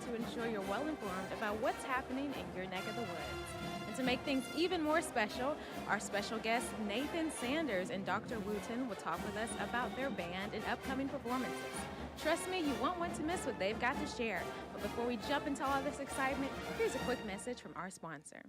to ensure you're well informed about what's happening in your neck of the woods. And to make things even more special, our special guests Nathan Sanders and Dr. Wooten will talk with us about their band and upcoming performances. Trust me, you won't want to miss what they've got to share. But before we jump into all this excitement, here's a quick message from our sponsor.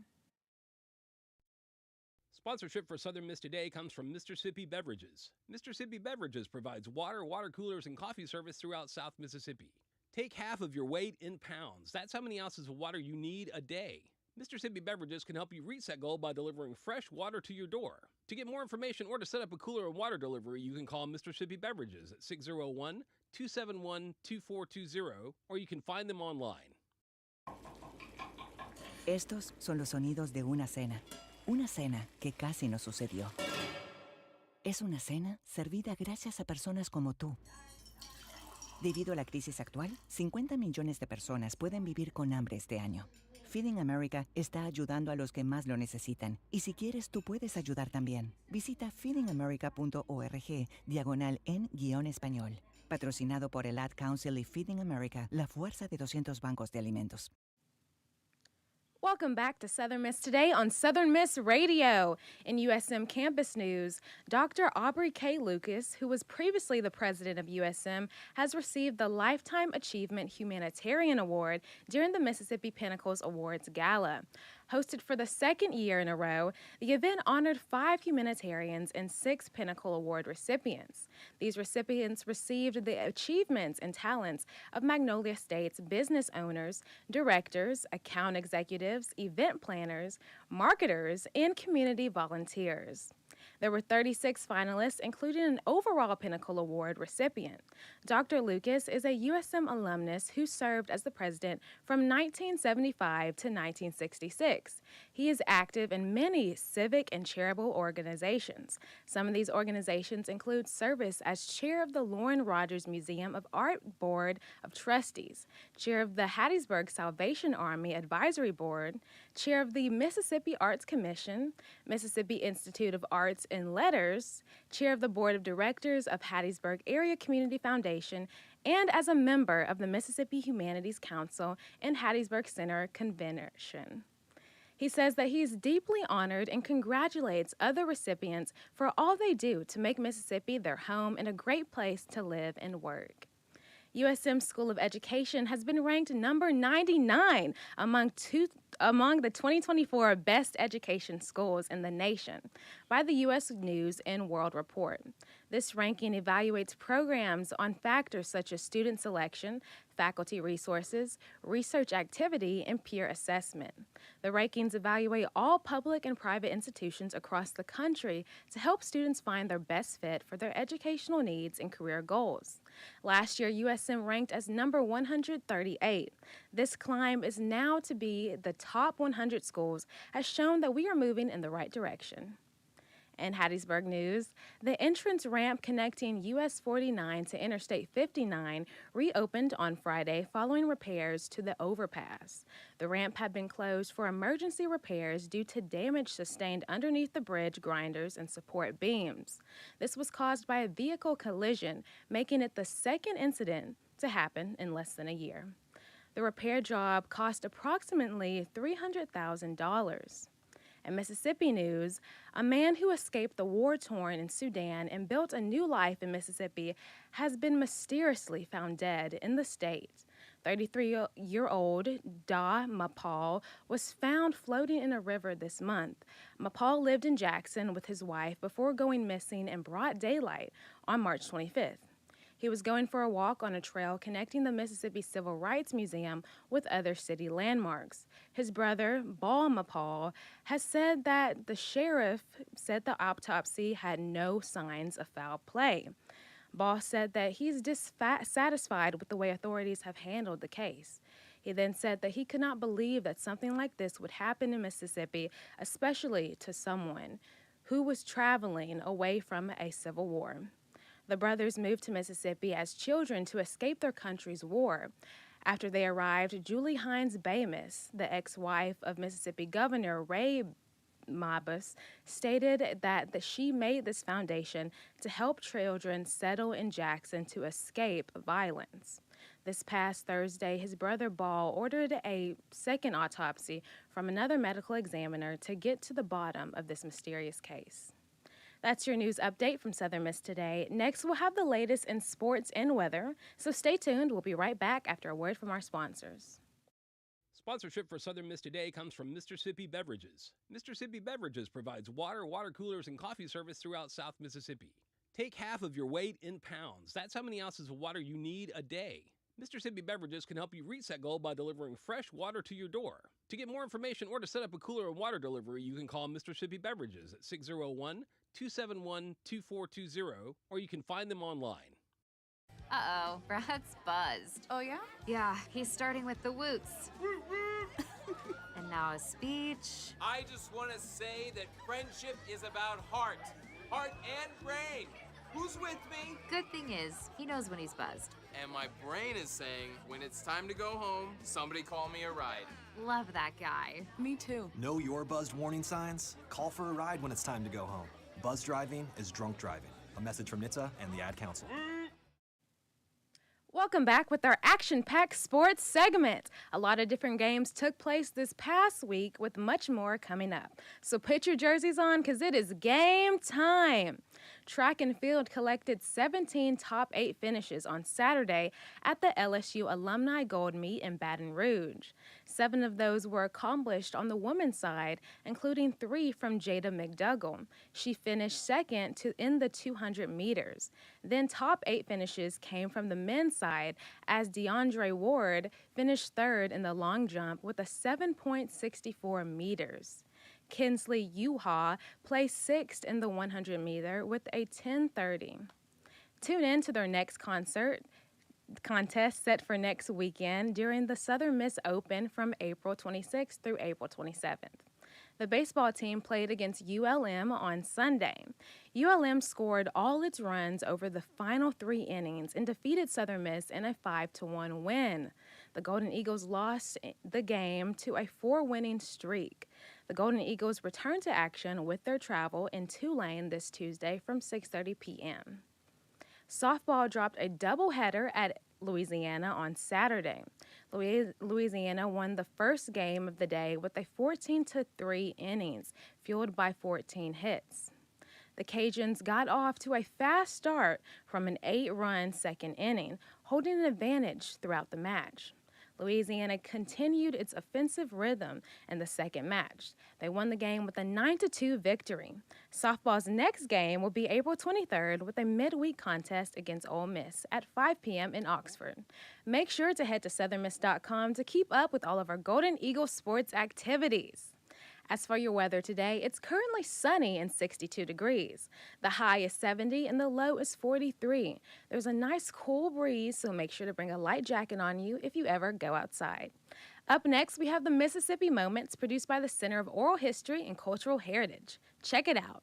Sponsorship for Southern Miss Today comes from Mississippi Beverages. Mississippi Beverages provides water, water coolers, and coffee service throughout South Mississippi. Take half of your weight in pounds. That's how many ounces of water you need a day. Mississippi Beverages can help you reach that goal by delivering fresh water to your door. To get more information or to set up a cooler and water delivery, you can call Mississippi Beverages at 601-271-2420, or you can find them online. Estos son los sonidos de una cena. Una cena que casi no sucedió. Es una cena servida gracias a personas como tú. Debido a la crisis actual, 50 millones de personas pueden vivir con hambre este año. Feeding America está ayudando a los que más lo necesitan. Y si quieres, tú puedes ayudar también. Visita feedingamerica.org/en-español. Patrocinado por el Ad Council y Feeding America, la fuerza de 200 bancos de alimentos. Welcome back to Southern Miss Today on Southern Miss Radio. In USM Campus News, Dr. Aubrey K. Lucas, who was previously the president of USM, has received the Lifetime Achievement Humanitarian Award during the Mississippi Pinnacles Awards Gala. Hosted for the second year in a row, the event honored 5 humanitarians and 6 Pinnacle Award recipients. These recipients received the achievements and talents of Magnolia State's business owners, directors, account executives, event planners, marketers, and community volunteers. There were 36 finalists, including an overall Pinnacle Award recipient. Dr. Lucas is a USM alumnus who served as the president from 1975 to 1966. He is active in many civic and charitable organizations. Some of these organizations include service as chair of the Lauren Rogers Museum of Art Board of Trustees, chair of the Hattiesburg Salvation Army Advisory Board, chair of the Mississippi Arts Commission, Mississippi Institute of Arts and Letters, chair of the Board of Directors of Hattiesburg Area Community Foundation, and as a member of the Mississippi Humanities Council and Hattiesburg Center Convention. He says that he's deeply honored and congratulates other recipients for all they do to make Mississippi their home and a great place to live and work. USM School of Education has been ranked number 99 among the 2024 best education schools in the nation by the U.S. News and World Report. This ranking evaluates programs on factors such as student selection, faculty resources, research activity, and peer assessment. The rankings evaluate all public and private institutions across the country to help students find their best fit for their educational needs and career goals. Last year, USM ranked as number 138. This climb is now to be the top 100 schools has shown that we are moving in the right direction. In Hattiesburg news, the entrance ramp connecting US 49 to Interstate 59 reopened on Friday following repairs to the overpass. The ramp had been closed for emergency repairs due to damage sustained underneath the bridge grinders and support beams. This was caused by a vehicle collision, making it the second incident to happen in less than a year. The repair job cost approximately $300,000. In Mississippi news, a man who escaped the war-torn in Sudan and built a new life in Mississippi has been mysteriously found dead in the state. 33-year-old Da Mapal was found floating in a river this month. Mapal lived in Jackson with his wife before going missing in broad daylight on March 25th. He was going for a walk on a trail connecting the Mississippi Civil Rights Museum with other city landmarks. His brother, Ball Mapal, has said that the sheriff said the autopsy had no signs of foul play. Ball said that he's dissatisfied with the way authorities have handled the case. He then said that he could not believe that something like this would happen in Mississippi, especially to someone who was traveling away from a civil war. The brothers moved to Mississippi as children to escape their country's war. After they arrived, Julie Hines Bamis, the ex-wife of Mississippi Governor Ray Mabus, stated that she made this foundation to help children settle in Jackson to escape violence. This past Thursday, his brother Ball ordered a second autopsy from another medical examiner to get to the bottom of this mysterious case. That's your news update from Southern Miss Today. Next, we'll have the latest in sports and weather, so stay tuned. We'll be right back after a word from our sponsors. Sponsorship for Southern Miss Today comes from Mississippi Beverages. Mississippi Beverages provides water, water coolers, and coffee service throughout South Mississippi. Take half of your weight in pounds. That's how many ounces of water you need a day. Mississippi Beverages can help you reach that goal by delivering fresh water to your door. To get more information or to set up a cooler and water delivery, you can call Mississippi Beverages at 601-271-2420, or you can find them online. Uh-oh, Brad's buzzed. Oh, yeah? Yeah, he's starting with the woots. And now a speech. I just want to say that friendship is about heart and brain. Who's with me? Good thing is, he knows when he's buzzed. And my brain is saying, when it's time to go home, somebody call me a ride. Love that guy. Me too. Know your buzzed warning signs? Call for a ride when it's time to go home. Buzz driving is drunk driving. A message from NHTSA and the Ad Council. Welcome back with our action-packed sports segment. A lot of different games took place this past week with much more coming up. So put your jerseys on because it is game time. Track and field collected 17 top 8 finishes on Saturday at the LSU Alumni Gold Meet in Baton Rouge. 7 of those were accomplished on the women's side, including 3 from Jada McDougall. She finished second in the 200 meters. Then top 8 finishes came from the men's side as DeAndre Ward finished third in the long jump with a 7.64 meters. Kinsley Yuha placed 6th in the 100 meter with a 10:30. Tune in to their next contest set for next weekend during the Southern Miss Open from April 26th through April 27th. The baseball team played against ULM on Sunday. ULM scored all its runs over the final 3 innings and defeated Southern Miss in a 5-1 win. The Golden Eagles lost the game to a 4-winning streak. The Golden Eagles return to action with their travel in Tulane this Tuesday from 6:30 p.m. Softball dropped a doubleheader at Louisiana on Saturday. Louisiana won the first game of the day with a 14-3 innings, fueled by 14 hits. The Cajuns got off to a fast start from an 8-run second inning, holding an advantage throughout the match. Louisiana continued its offensive rhythm in the second match. They won the game with a 9-2 victory. Softball's next game will be April 23rd with a midweek contest against Ole Miss at 5 p.m. in Oxford. Make sure to head to southernmiss.com to keep up with all of our Golden Eagle sports activities. As for your weather today, it's currently sunny and 62 degrees. The high is 70 and the low is 43. There's a nice cool breeze, so make sure to bring a light jacket on you if you ever go outside. Up next, we have the Mississippi Moments produced by the Center of Oral History and Cultural Heritage. Check it out.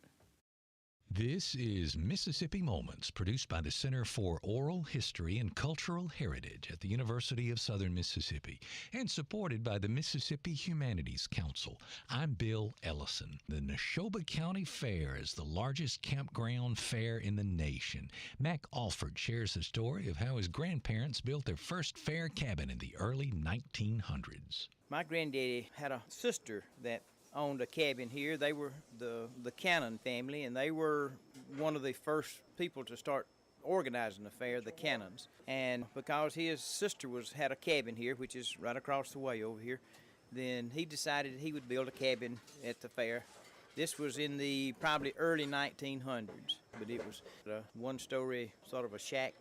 This is Mississippi Moments, produced by the Center for Oral History and Cultural Heritage at the University of Southern Mississippi and supported by the Mississippi Humanities Council. I'm Bill Ellison. The Neshoba County Fair is the largest campground fair in the nation. Mac Alford shares the story of how his grandparents built their first fair cabin in the early 1900s. My granddaddy had a sister that owned a cabin here. They were the Cannon family, and they were one of the first people to start organizing the fair, the Cannons. And because his sister had a cabin here, which is right across the way over here, then he decided he would build a cabin at the fair. This was in the probably early 1900s, but it was a one-story sort of a shack,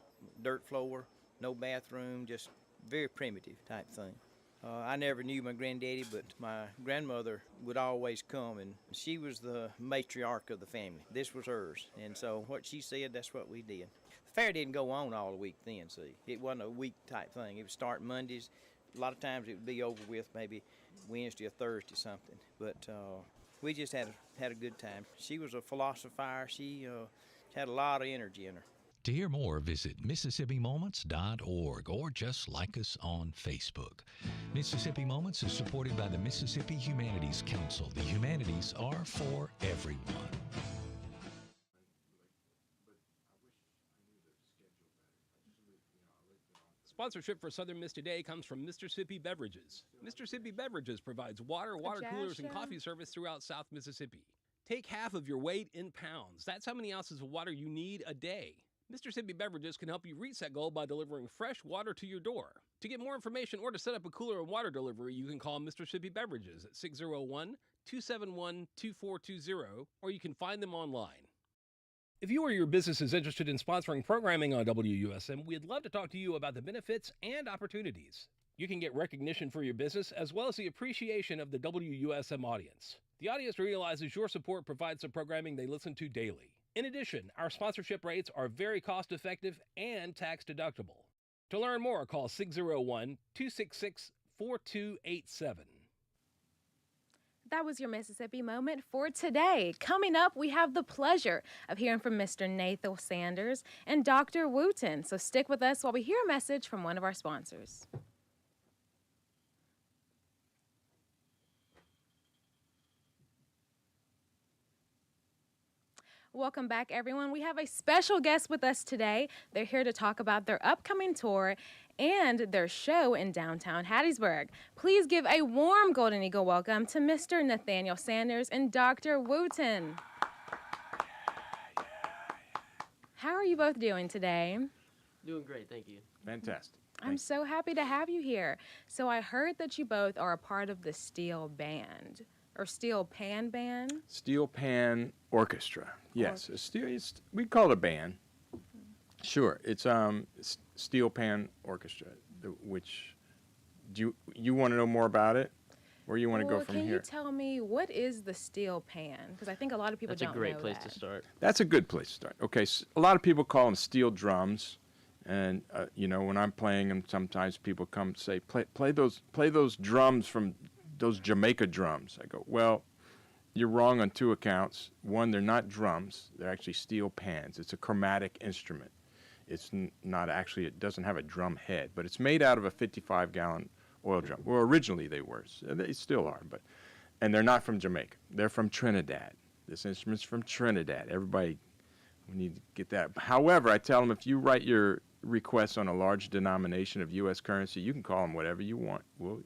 dirt floor, no bathroom, just very primitive type thing. I never knew my granddaddy, but my grandmother would always come, and she was the matriarch of the family. This was hers, and so what she said, that's what we did. The fair didn't go on all the week then, see. It wasn't a week type thing. It would start Mondays. A lot of times it would be over with maybe Wednesday or Thursday something, but we just had a good time. She was a philosopher. She had a lot of energy in her. To hear more, visit MississippiMoments.org or just like us on Facebook. Mississippi Moments is supported by the Mississippi Humanities Council. The humanities are for everyone. Sponsorship for Southern Miss Today comes from Mississippi Beverages. Mississippi Beverages provides water coolers, and coffee service throughout South Mississippi. Take half of your weight in pounds. That's how many ounces of water you need a day. Mississippi Beverages can help you reach that goal by delivering fresh water to your door. To get more information or to set up a cooler and water delivery, you can call Mississippi Beverages at 601-271-2420, or you can find them online. If you or your business is interested in sponsoring programming on WUSM, we'd love to talk to you about the benefits and opportunities. You can get recognition for your business as well as the appreciation of the WUSM audience. The audience realizes your support provides the programming they listen to daily. In addition, our sponsorship rates are very cost-effective and tax-deductible. To learn more, call 601-266-4287. That was your Mississippi Moment for today. Coming up, we have the pleasure of hearing from Mr. Nathan Sanders and Dr. Wooten. So stick with us while we hear a message from one of our sponsors. Welcome back, everyone. We have a special guest with us today. They're here to talk about their upcoming tour and their show in downtown Hattiesburg. Please give a warm Golden Eagle welcome to Mr. Nathaniel Sanders and Dr. Wooten. How are you both doing today? Doing great, thank you. Fantastic. I'm so happy to have you here. So I heard that you both are a part of the Steel Band. Or Steel Pan Band? Steel Pan Orchestra. Yes, we call it a band. Sure, it's Steel Pan Orchestra. Which do you want to know more about it, or you want to go from here? Can you tell me what is the Steel Pan? Because I think a lot of people don't know that. That's a great place to start. That's a good place to start. Okay, so a lot of people call them steel drums, and when I'm playing them, sometimes people come and say, play those drums from those Jamaica drums. I go, well, you're wrong on two accounts. One, they're not drums. They're actually steel pans. It's a chromatic instrument. It's not actually, it doesn't have a drum head, but it's made out of a 55-gallon oil drum. Well, originally they were. They still are, and they're not from Jamaica. They're from Trinidad. This instrument's from Trinidad. Everybody, we need to get that. However, I tell them, if you write your requests on a large denomination of U.S. currency, you can call them whatever you want. We'll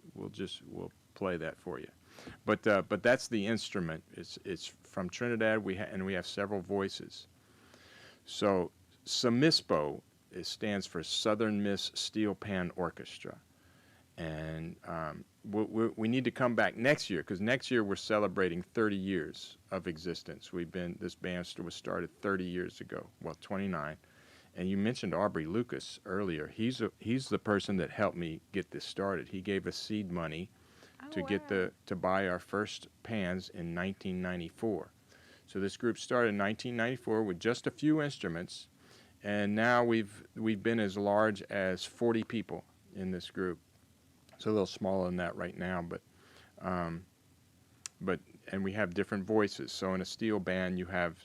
play that for you, but that's the instrument. It's from Trinidad. We have several voices. So SAMISPO stands for Southern Miss Steel Pan Orchestra, and we need to come back next year, because next year we're celebrating 30 years of existence. This band was started 30 years ago. Well, 29. And you mentioned Aubrey Lucas earlier. He's the person that helped me get this started. He gave us seed money to buy our first pans in 1994. So this group started in 1994 with just a few instruments, and now we've been as large as 40 people in this group. It's a little smaller than that right now, and we have different voices. So in a steel band, you have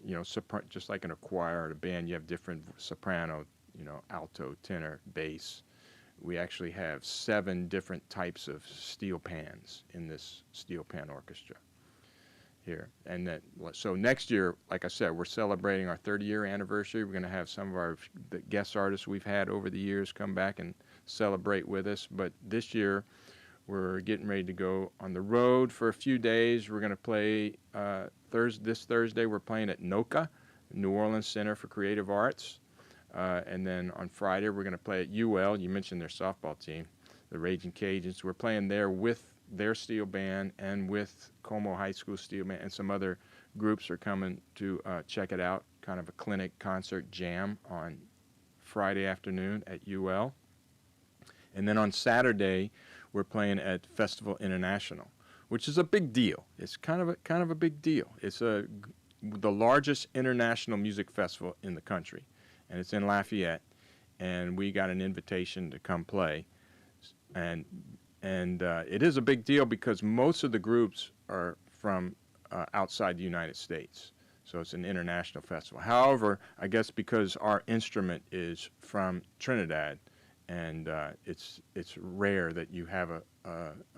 just like in a choir or a band, you have different soprano, alto, tenor, bass. We actually have 7 different types of steel pans in this Steel Pan Orchestra here. And so next year, like I said, we're celebrating our 30-year anniversary. We're going to have some of the guest artists we've had over the years come back and celebrate with us. But this year, we're getting ready to go on the road for a few days. We're going to play this Thursday. We're playing at NOCA, New Orleans Center for Creative Arts. And then on Friday, we're going to play at UL. You mentioned their softball team, the Raging Cajuns. We're playing there with their steel band and with Como High School Steel Band, and some other groups are coming to check it out, kind of a clinic concert jam on Friday afternoon at UL. And then on Saturday, we're playing at Festival International, which is a big deal. It's kind of a big deal. It's the largest international music festival in the country, and it's in Lafayette, and we got an invitation to come play, and it is a big deal because most of the groups are from outside the United States, so it's an international festival. However, I guess because our instrument is from Trinidad, and it's rare that you have a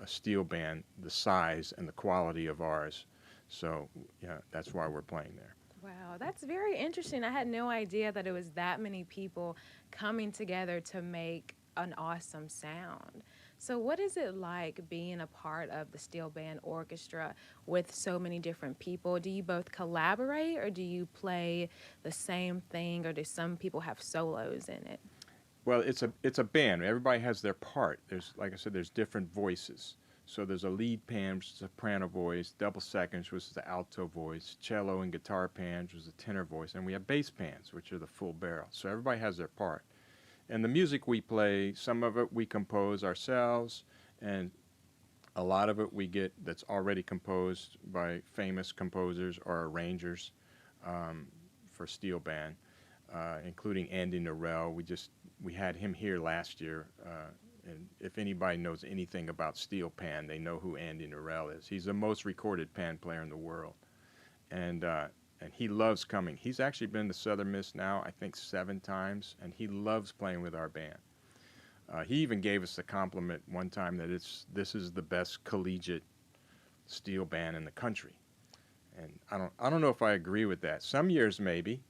steel band the size and the quality of ours, so yeah, that's why we're playing there. Wow, that's very interesting. I had no idea that it was that many people coming together to make an awesome sound. So, what is it like being a part of the steel band orchestra with so many different people? Do you both collaborate, or do you play the same thing, or do some people have solos in it? Well, it's a band. Everybody has their part. There's, like I said, there's different voices. So there's a lead pan, which is a soprano voice, double seconds, which is the alto voice, cello and guitar pans, which is the tenor voice, and we have bass pans, which are the full barrel. So everybody has their part. And the music we play, some of it we compose ourselves, and a lot of it we get that's already composed by famous composers or arrangers for steel band, including Andy Narell. We had him here last year, and if anybody knows anything about steel pan, they know who Andy Narell is. He's the most recorded pan player in the world, and he loves coming. He's actually been to Southern Miss now, I think 7 times, and he loves playing with our band. He even gave us a compliment one time that this is the best collegiate steel band in the country, and I don't know if I agree with that. Some years maybe,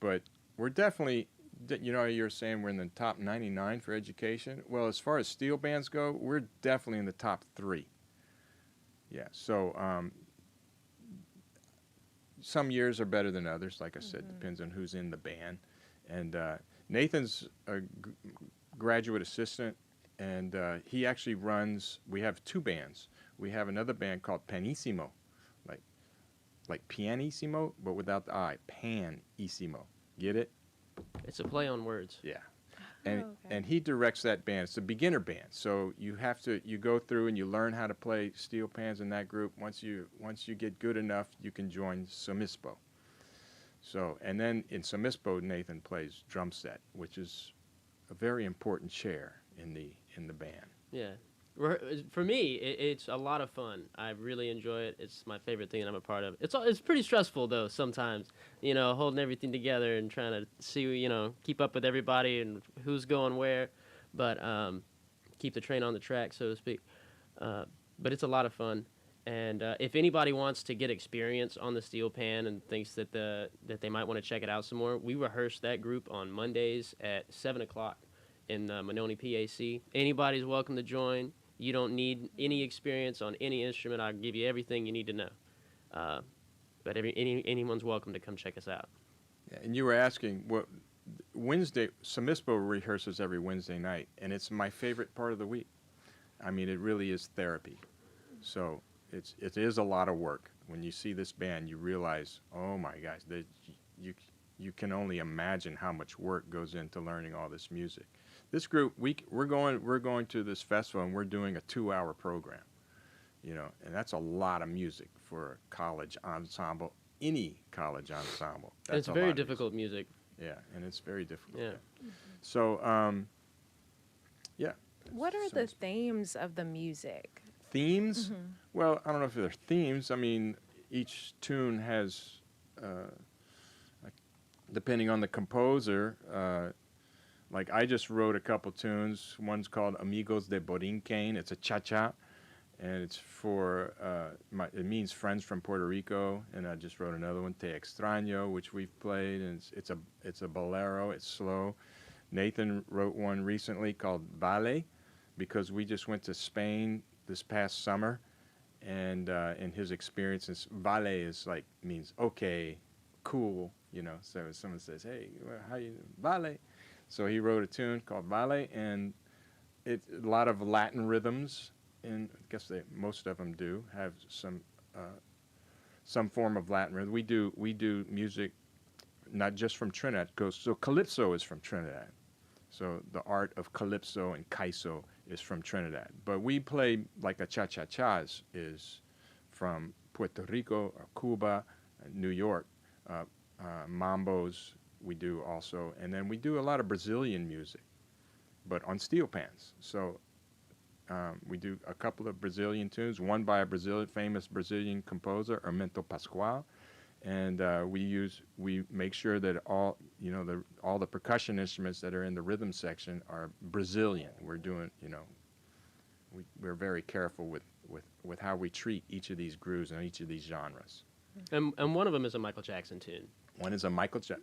but we're definitely. You know, you're saying we're in the top 99 for education. Well, as far as steel bands go, we're definitely in the top 3. Yeah, so some years are better than others. Like I said, depends on who's in the band. And Nathan's a graduate assistant, and he actually runs. We have 2 bands. We have another band called Panissimo, like pianissimo, but without the I. Panissimo. Get it? It's a play on words. Yeah. And he directs that band. It's a beginner band. So you go through and you learn how to play steel pans in that group. Once you get good enough, you can join Somispo. So, and then in Somispo, Nathan plays drum set, which is a very important chair in the band. Yeah. For me, it's a lot of fun. I really enjoy it. It's my favorite thing that I'm a part of. It's pretty stressful, though, sometimes, holding everything together and trying to see, keep up with everybody and who's going where, but keep the train on the track, so to speak. But it's a lot of fun. And if anybody wants to get experience on the steel pan and thinks that they might want to check it out some more, we rehearse that group on Mondays at 7 o'clock in Mononi PAC. Anybody's welcome to join. You don't need any experience on any instrument. I'll give you everything you need to know. But anyone's welcome to come check us out. Yeah, and you were asking, Wednesday, Somispo rehearses every Wednesday night, and it's my favorite part of the week. I mean, it really is therapy. So it is a lot of work. When you see this band, you realize, oh my gosh, you can only imagine how much work goes into learning all this music. This group, we're going to this festival, and we're doing a 2-hour program, and that's a lot of music for a college ensemble, any college ensemble. It's very difficult music. Yeah, and it's very difficult. Yeah. So, yeah. What are the themes of the music? Themes? Well, I don't know if they're themes. I mean, each tune has, depending on the composer, like I just wrote a couple tunes. One's called Amigos de Borinquen. It's a cha-cha, and it's for, it means friends from Puerto Rico. And I just wrote another one, Te Extraño, which we've played, and it's a bolero. It's slow. Nathan wrote one recently called Vale, because we just went to Spain this past summer, and in his experiences, Vale is means okay, cool, So if someone says, "Hey, how you Vale?" So he wrote a tune called Vale, and it's a lot of Latin rhythms, and I guess most of them do have some form of Latin rhythm. We do music not just from Trinidad. So calypso is from Trinidad. So the art of calypso and kaiso is from Trinidad. But we play like a cha-cha-cha is from Puerto Rico or Cuba, New York. Mambos we do also. And then we do a lot of Brazilian music, but on steel pans. So we do a couple of Brazilian tunes, one by a famous Brazilian composer, Hermeto Pascoal. And we make sure that all the percussion instruments that are in the rhythm section are Brazilian. We're doing, we're very careful with how we treat each of these grooves and each of these genres. And one of them is a Michael Jackson tune. One is a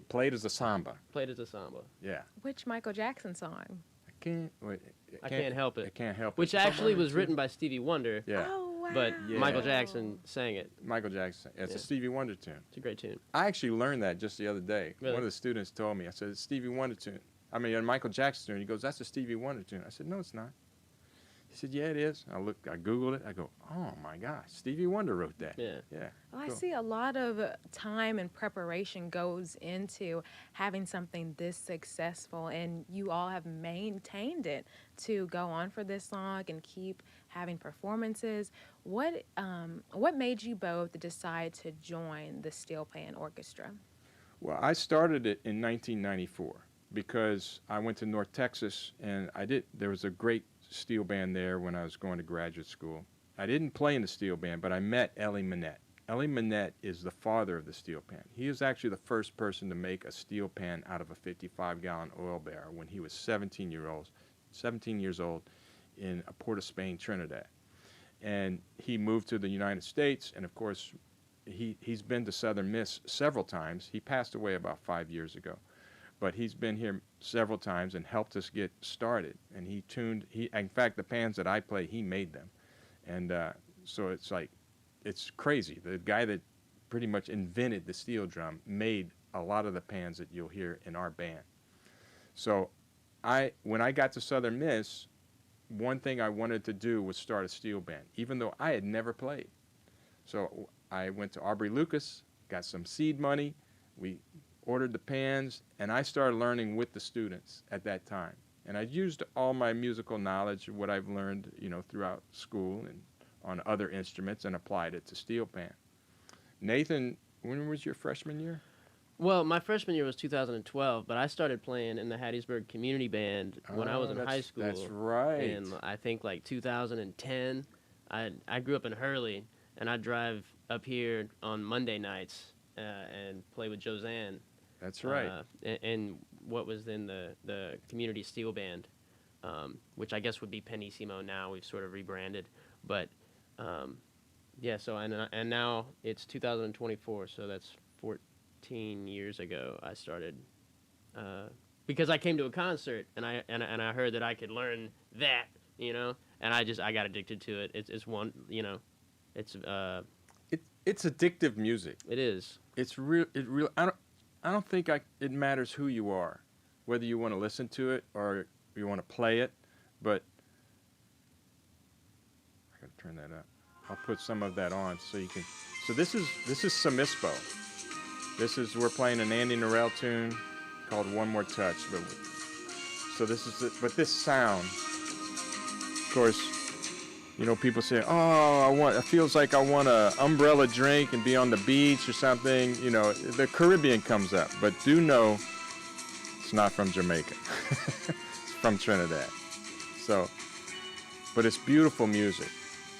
played as a samba. Played as a samba. Yeah. Which Michael Jackson song? I can't. Wait, I Can't Help It. I can't help it. Which actually was written by Stevie Wonder. Yeah. Oh, wow. But Yeah. Michael Jackson sang it. Michael Jackson. It's Yeah. a Stevie Wonder tune. It's a great tune. I actually learned that just the other day. Really? One of the students told me. I said, it's Stevie Wonder tune. I mean, a Michael Jackson tune. He goes, that's a Stevie Wonder tune. I said, no, it's not. He said, yeah, it is. I Googled it. I go, oh my gosh, Stevie Wonder wrote that. Yeah. Yeah. Well, I Cool. see a lot of time and preparation goes into having something this successful, and you all have maintained it to go on for this long and keep having performances. What made you both decide to join the Steel Pan Orchestra? Well, I started it in 1994 because I went to North Texas and there was a great steel band there when I was going to graduate school. I didn't play in the steel band, but I met Ellie Minette. Ellie Minette is the father of the steel pan. He was actually the first person to make a steel pan out of a 55-gallon oil barrel when he was 17 years old in Port of Spain, Trinidad. And he moved to the United States, and of course, he's been to Southern Miss several times. He passed away about 5 years ago. But he's been here several times and helped us get started. And in fact, the pans that I play, he made them. And so it's crazy. The guy that pretty much invented the steel drum made a lot of the pans that you'll hear in our band. So when I got to Southern Miss, one thing I wanted to do was start a steel band, even though I had never played. So I went to Aubrey Lucas, got some seed money. We ordered the pans, and I started learning with the students at that time. And I used all my musical knowledge, what I've learned, throughout school and on other instruments, and applied it to steel pan. Nathan, when was your freshman year? Well, my freshman year was 2012, but I started playing in the Hattiesburg Community Band when I was in high school. That's right. In, I think, like 2010. I grew up in Hurley, and I'd drive up here on Monday nights and play with Josanne. That's right. And what was then the Community Steel Band, which I guess would be Penissimo now. We've sort of rebranded. But, yeah, so and now it's 2024, so that's 14 years ago I started, because I came to a concert and I heard that I could learn that, and I got addicted to it. It's one, it's addictive music. It is. It's real. I don't think it matters who you are, whether you want to listen to it or you want to play it, but I gotta turn that up. I'll put some of that on so you can. So this is Samispo. We're playing an Andy Narell tune called One More Touch. But this sound, of course, people say, oh, it feels like I want an umbrella drink and be on the beach or something. The Caribbean comes up, but do know it's not from Jamaica. It's from Trinidad. So, but it's beautiful music.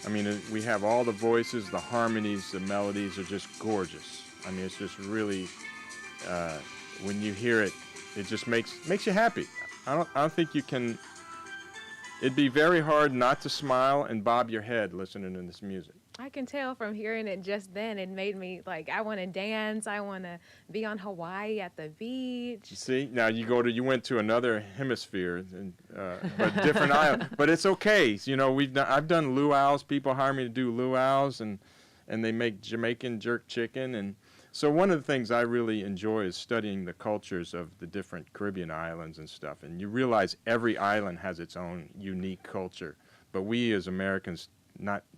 I mean, we have all the voices, the harmonies, the melodies are just gorgeous. I mean, it's just really, when you hear it, it just makes you happy. I don't think you can. It'd be very hard not to smile and bob your head listening to this music. I can tell from hearing it just then. It made me I want to dance. I want to be on Hawaii at the beach. See, now you went to another hemisphere, but different island. But it's okay. I've done luau's. People hire me to do luau's, and they make Jamaican jerk chicken. And so one of the things I really enjoy is studying the cultures of the different Caribbean islands and stuff. And you realize every island has its own unique culture, but we as Americans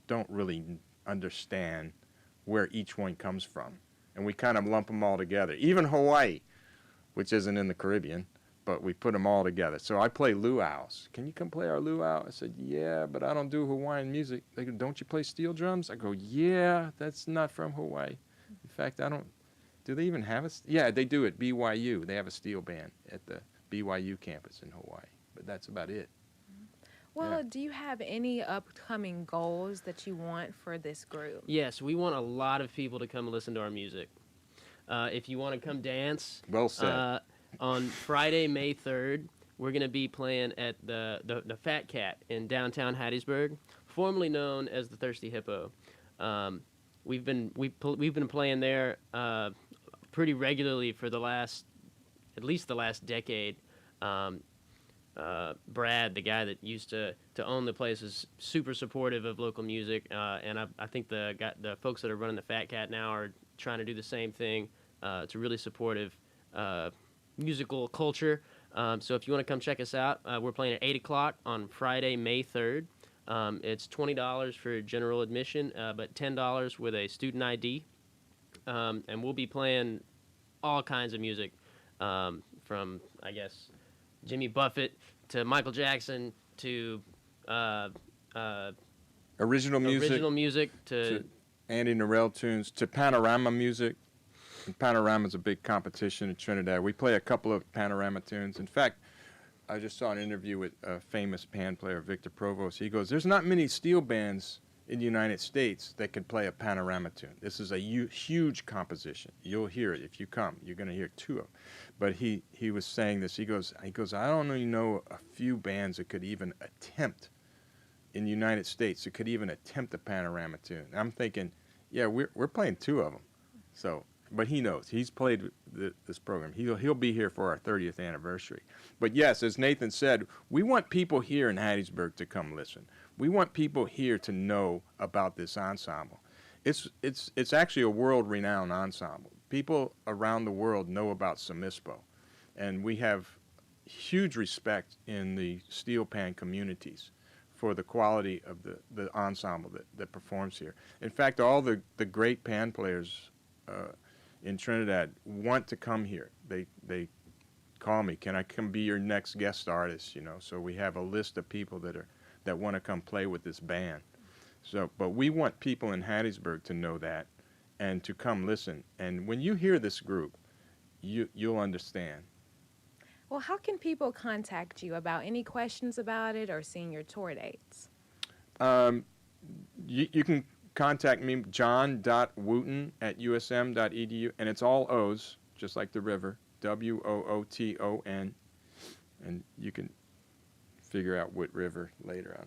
don't really understand where each one comes from, and we kind of lump them all together. Even Hawaii, which isn't in the Caribbean, but we put them all together. So I play luau's. Can you come play our luau? I said, yeah, but I don't do Hawaiian music. They go, don't you play steel drums? I go, yeah, that's not from Hawaii. In fact, I don't. Do they even have Yeah, they do at BYU. They have a steel band at the BYU campus in Hawaii, but that's about it. Well, Yeah. do you have any upcoming goals that you want for this group? Yes, we want a lot of people to come listen to our music. If you want to come dance, well said. On Friday, May 3rd, we're going to be playing at the Fat Cat in downtown Hattiesburg, formerly known as the Thirsty Hippo. We've been playing there pretty regularly for at least the last decade. Brad, the guy that used to own the place, is super supportive of local music, and I think the folks that are running the Fat Cat now are trying to do the same thing. It's a really supportive musical culture. So if you want to come check us out, we're playing at 8 o'clock on Friday, May 3rd. It's $20 for general admission, but $10 with a student ID. And we'll be playing all kinds of music, from, I guess, Jimmy Buffett to Michael Jackson to original music to Andy Narell tunes to panorama music. And Panorama's a big competition in Trinidad. We play a couple of panorama tunes. In fact, I just saw an interview with a famous pan player, Victor Provost. He goes, there's not many steel bands in the United States that can play a panorama tune. This is a huge composition. You'll hear it if you come. You're going to hear two of them. But he was saying this. He goes, I don't even know a few bands that could even attempt in the United States that could even attempt a panorama tune. I'm thinking, yeah, we're playing two of them. So, but he knows. He's played this program. He'll be here for our 30th anniversary. But yes, as Nathan said, we want people here in Hattiesburg to come listen. We want people here to know about this ensemble. It's actually a world-renowned ensemble. People around the world know about Samispo, and we have huge respect in the steel pan communities for the quality of the ensemble that performs here. In fact, all the great pan players in Trinidad want to come here. They call me, can I come be your next guest artist? You know, so we have a list of people that want to come play with this band. So, but we want people in Hattiesburg to know that and to come listen. And when you hear this group, you'll understand. Well, how can people contact you about any questions about it or seeing your tour dates? You can contact me, john.wooten@usm.edu, and it's all O's, just like the river, WOOTON, and you can figure out what river later.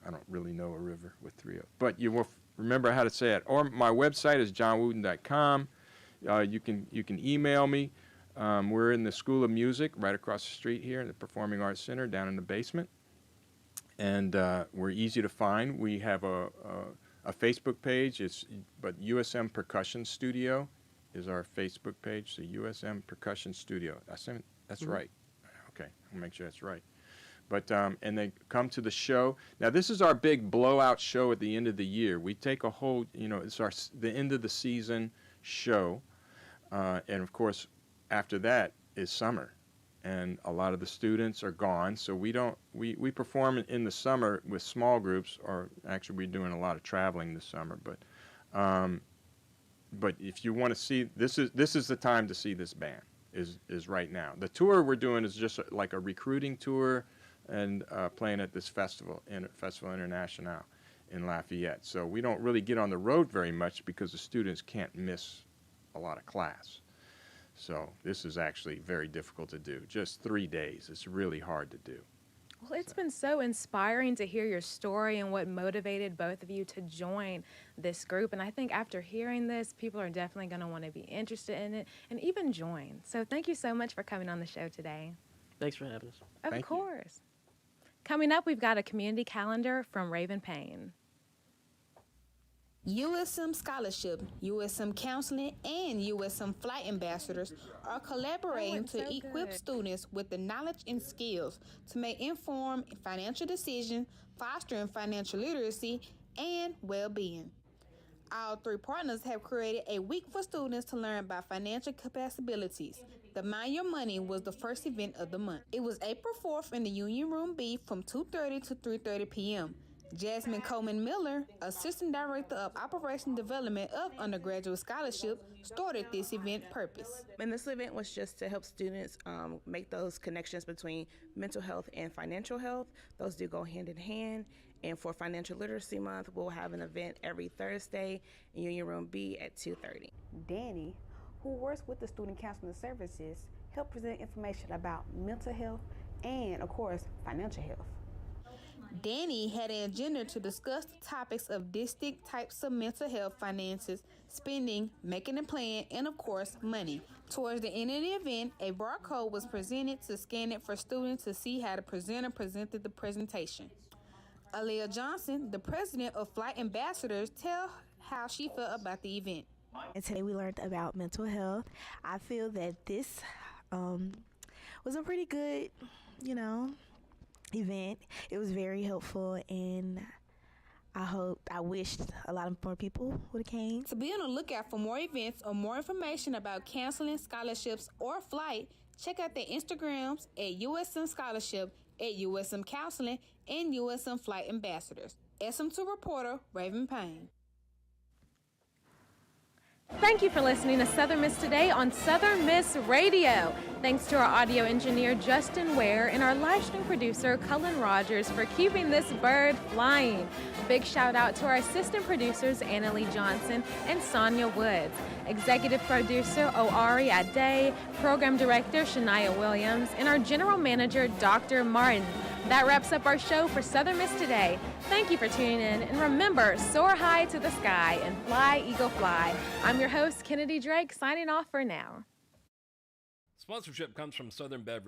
I don't really know a river with 3 O's, but you will remember how to say it. Or my website is johnwooten.com. You can email me. We're in the School of Music right across the street here in the Performing Arts Center down in the basement, and we're easy to find. We have a Facebook page, but USM Percussion Studio is our Facebook page, so USM Percussion Studio. That's right. Okay, I'll make sure that's right. But and they come to the show. Now this is our big blowout show at the end of the year. We take a whole, it's the end of the season show, and of course after that is summer, and a lot of the students are gone, so we perform in the summer with small groups, or actually we're doing a lot of traveling this summer. But if you want to see, this is the time to see this band is right now. The tour we're doing is just like a recruiting tour, and playing at this Festival International in Lafayette. So we don't really get on the road very much because the students can't miss a lot of class. So this is actually very difficult to do. Just 3 days. It's really hard to do. Well, it's been so inspiring to hear your story and what motivated both of you to join this group. And I think after hearing this, people are definitely going to want to be interested in it and even join. So thank you so much for coming on the show today. Thanks for having us. Of course. Coming up, we've got a community calendar from Raven Payne. USM Scholarship, USM Counseling, and USM Flight Ambassadors are collaborating to equip students with the knowledge and skills to make informed financial decisions, fostering financial literacy and well-being. All 3 partners have created a week for students to learn about financial capabilities. The Mind Your Money was the first event of the month. It was April 4th in the Union Room B from 2:30 to 3:30 p.m. Jasmine Coleman Miller, Assistant Director of Operation Development of Undergraduate Scholarship, started this event purpose. And this event was just to help students make those connections between mental health and financial health. Those do go hand in hand. And for Financial Literacy Month, we'll have an event every Thursday in Union Room B at 2:30. Danny, who works with the Student Counseling Services, help present information about mental health and, of course, financial health. Danny had an agenda to discuss the topics of distinct types of mental health, finances, spending, making a plan, and of course, money. Towards the end of the event, a barcode was presented to scan it for students to see how the presenter presented the presentation. Aaliyah Johnson, the president of Flight Ambassadors, tell how she felt about the event. And today we learned about mental health. I feel that this was a pretty good, event. It was very helpful, and I wished a lot more people would have came. To be on the lookout for more events or more information about counseling, scholarships, or flight, check out their Instagrams at USM Scholarship, at USM Counseling, and USM Flight Ambassadors. SM2 reporter Raven Payne. Thank you for listening to Southern Miss Today on Southern Miss Radio. Thanks to our audio engineer, Justin Ware, and our live stream producer, Cullen Rogers, for keeping this bird flying. Big shout out to our assistant producers, Annalie Johnson and Sonia Woods. Executive producer, Oari Ade, program director, Shania Williams, and our general manager, Dr. Martin. That wraps up our show for Southern Miss Today. Thank you for tuning in, and remember, soar high to the sky and fly, eagle, fly. I'm your host, Kennedy Drake, signing off for now. Sponsorship comes from Southern Beverage.